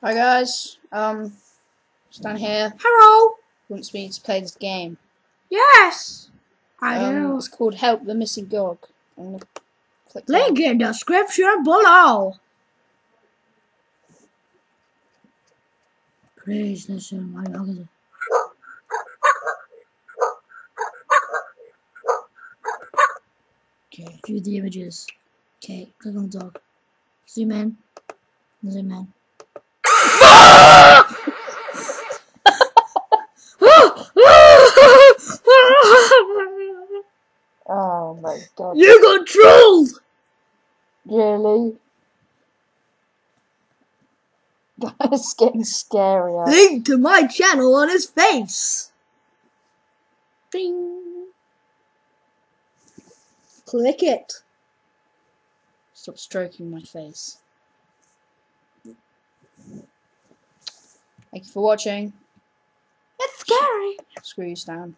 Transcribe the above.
Hi guys, Stan here. Hello. Wants me to play this game. Yes, I do. It's called Help the Missing Dog. I'm gonna click Link that. in description below. Please listen, my dog. Okay, view the images. Okay, click on the dog. Zoom in. Zoom in. Oh my god. You got trolled! Really? It's getting scarier. Link to my channel on his face. Ding. Click it. Stop stroking my face. Thank you for watching. It's scary. Screw you, Stan.